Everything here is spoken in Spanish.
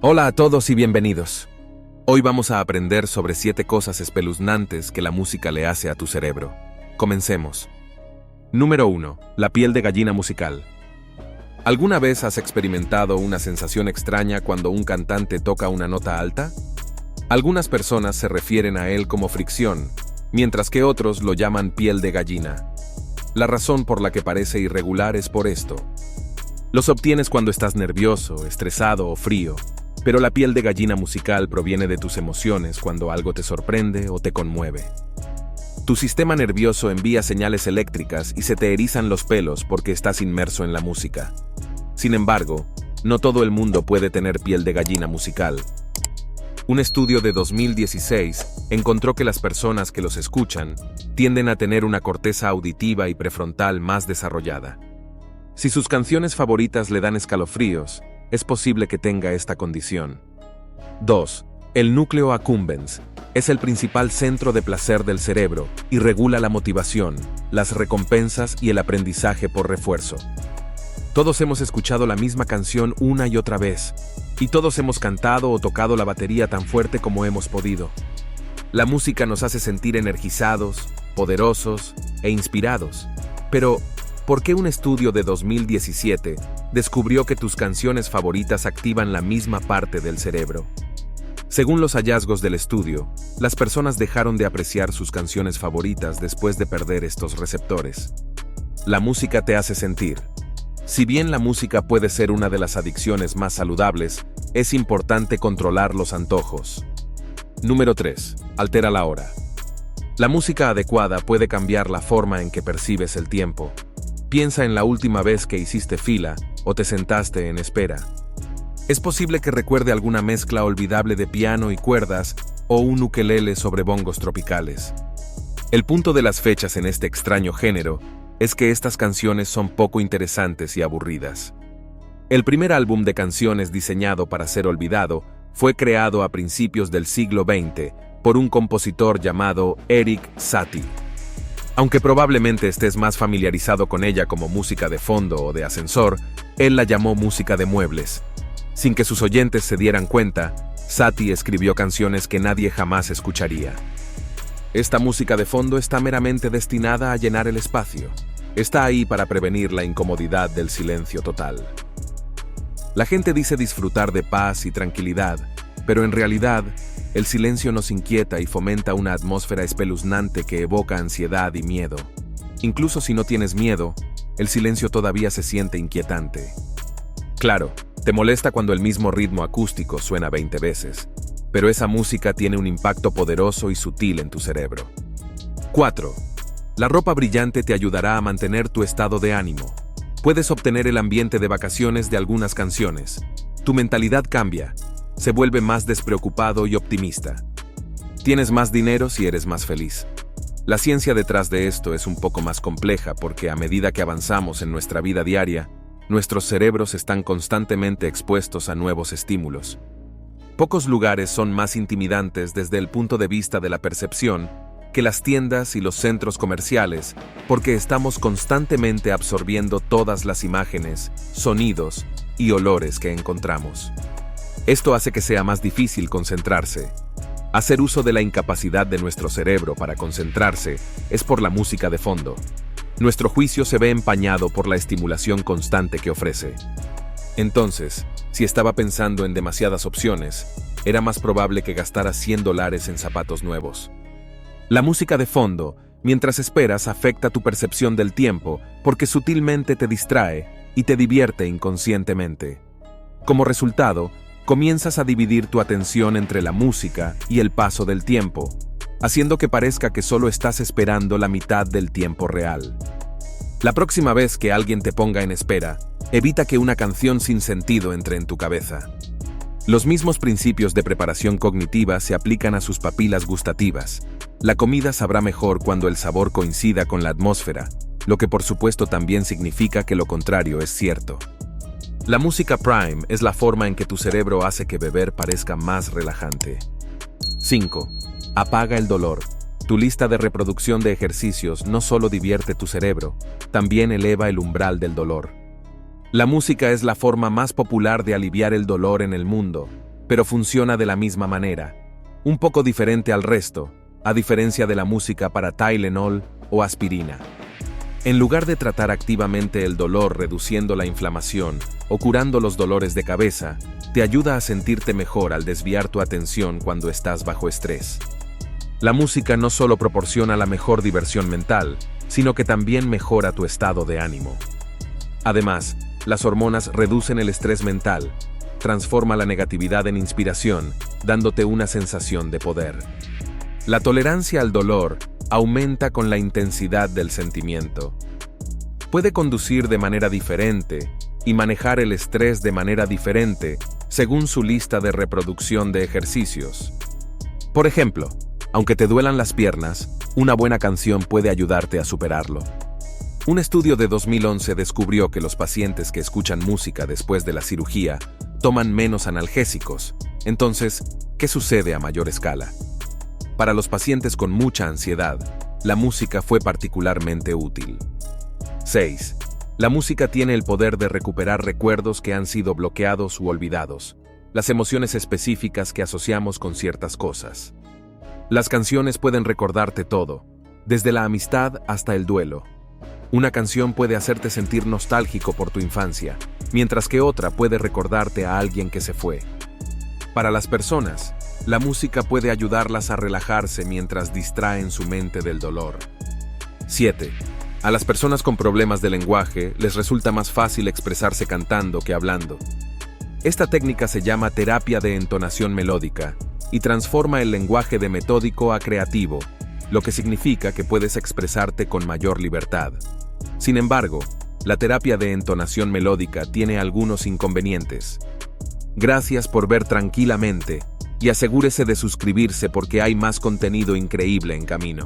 Hola a todos y bienvenidos. Hoy vamos a aprender sobre 7 cosas espeluznantes que la música le hace a tu cerebro. Comencemos. Número 1. La piel de gallina musical. ¿Alguna vez has experimentado una sensación extraña cuando un cantante toca una nota alta? Algunas personas se refieren a él como fricción, mientras que otros lo llaman piel de gallina. La razón por la que parece irregular es por esto. Los obtienes cuando estás nervioso, estresado o frío, pero la piel de gallina musical proviene de tus emociones cuando algo te sorprende o te conmueve. Tu sistema nervioso envía señales eléctricas y se te erizan los pelos porque estás inmerso en la música. Sin embargo, no todo el mundo puede tener piel de gallina musical. Un estudio de 2016 encontró que las personas que los escuchan tienden a tener una corteza auditiva y prefrontal más desarrollada. Si sus canciones favoritas le dan escalofríos, es posible que tenga esta condición. 2. El núcleo accumbens es el principal centro de placer del cerebro y regula la motivación, las recompensas y el aprendizaje por refuerzo. Todos hemos escuchado la misma canción una y otra vez, y todos hemos cantado o tocado la batería tan fuerte como hemos podido. La música nos hace sentir energizados, poderosos e inspirados. Pero, ¿por qué un estudio de 2017 descubrió que tus canciones favoritas activan la misma parte del cerebro? Según los hallazgos del estudio, las personas dejaron de apreciar sus canciones favoritas después de perder estos receptores. La música te hace sentir. Si bien la música puede ser una de las adicciones más saludables, es importante controlar los antojos. Número 3. Altera la hora. La música adecuada puede cambiar la forma en que percibes el tiempo. Piensa en la última vez que hiciste fila o te sentaste en espera. Es posible que recuerde alguna mezcla olvidable de piano y cuerdas o un ukelele sobre bongos tropicales. El punto de las fechas en este extraño género es que estas canciones son poco interesantes y aburridas. El primer álbum de canciones diseñado para ser olvidado fue creado a principios del siglo XX por un compositor llamado Erik Satie. Aunque probablemente estés más familiarizado con ella como música de fondo o de ascensor, él la llamó música de muebles. Sin que sus oyentes se dieran cuenta, Satie escribió canciones que nadie jamás escucharía. Esta música de fondo está meramente destinada a llenar el espacio. Está ahí para prevenir la incomodidad del silencio total. La gente dice disfrutar de paz y tranquilidad, pero en realidad, el silencio nos inquieta y fomenta una atmósfera espeluznante que evoca ansiedad y miedo. Incluso si no tienes miedo, el silencio todavía se siente inquietante. Claro, te molesta cuando el mismo ritmo acústico suena 20 veces, pero esa música tiene un impacto poderoso y sutil en tu cerebro. 4. La ropa brillante te ayudará a mantener tu estado de ánimo. Puedes obtener el ambiente de vacaciones de algunas canciones. Tu mentalidad cambia, se vuelve más despreocupado y optimista. Tienes más dinero si eres más feliz. La ciencia detrás de esto es un poco más compleja porque a medida que avanzamos en nuestra vida diaria, nuestros cerebros están constantemente expuestos a nuevos estímulos. Pocos lugares son más intimidantes desde el punto de vista de la percepción que las tiendas y los centros comerciales, porque estamos constantemente absorbiendo todas las imágenes, sonidos y olores que encontramos. Esto hace que sea más difícil concentrarse. Hacer uso de la incapacidad de nuestro cerebro para concentrarse es por la música de fondo. Nuestro juicio se ve empañado por la estimulación constante que ofrece. Entonces, si estaba pensando en demasiadas opciones, era más probable que gastara $100 en zapatos nuevos. La música de fondo, mientras esperas, afecta tu percepción del tiempo porque sutilmente te distrae y te divierte inconscientemente. Como resultado, comienzas a dividir tu atención entre la música y el paso del tiempo, haciendo que parezca que solo estás esperando la mitad del tiempo real. La próxima vez que alguien te ponga en espera, evita que una canción sin sentido entre en tu cabeza. Los mismos principios de preparación cognitiva se aplican a sus papilas gustativas. La comida sabrá mejor cuando el sabor coincida con la atmósfera, lo que por supuesto también significa que lo contrario es cierto. La música Prime es la forma en que tu cerebro hace que beber parezca más relajante. 5. Apaga el dolor. Tu lista de reproducción de ejercicios no solo divierte tu cerebro, también eleva el umbral del dolor. La música es la forma más popular de aliviar el dolor en el mundo. pero funciona de la misma manera, un poco diferente al resto, a diferencia de la música para Tylenol o aspirina. En lugar de tratar activamente el dolor reduciendo la inflamación o curando los dolores de cabeza, te ayuda a sentirte mejor al desviar tu atención cuando estás bajo estrés. La música no solo proporciona la mejor diversión mental, sino que también mejora tu estado de ánimo. Además, las hormonas reducen el estrés mental, transforma la negatividad en inspiración, dándote una sensación de poder. La tolerancia al dolor aumenta con la intensidad del sentimiento. Puede conducir de manera diferente y manejar el estrés de manera diferente según su lista de reproducción de ejercicios. Por ejemplo, aunque te duelan las piernas, una buena canción puede ayudarte a superarlo. Un estudio de 2011 descubrió que los pacientes que escuchan música después de la cirugía toman menos analgésicos. Entonces, ¿qué sucede a mayor escala? Para los pacientes con mucha ansiedad, la música fue particularmente útil. 6. La música tiene el poder de recuperar recuerdos que han sido bloqueados u olvidados, las emociones específicas que asociamos con ciertas cosas. Las canciones pueden recordarte todo, desde la amistad hasta el duelo. Una canción puede hacerte sentir nostálgico por tu infancia, mientras que otra puede recordarte a alguien que se fue. Para las personas, la música puede ayudarlas a relajarse mientras distraen su mente del dolor. 7. A las personas con problemas de lenguaje les resulta más fácil expresarse cantando que hablando. Esta técnica se llama terapia de entonación melódica y transforma el lenguaje de metódico a creativo, lo que significa que puedes expresarte con mayor libertad. Sin embargo, la terapia de entonación melódica tiene algunos inconvenientes. Gracias por ver tranquilamente y asegúrese de suscribirse porque hay más contenido increíble en camino.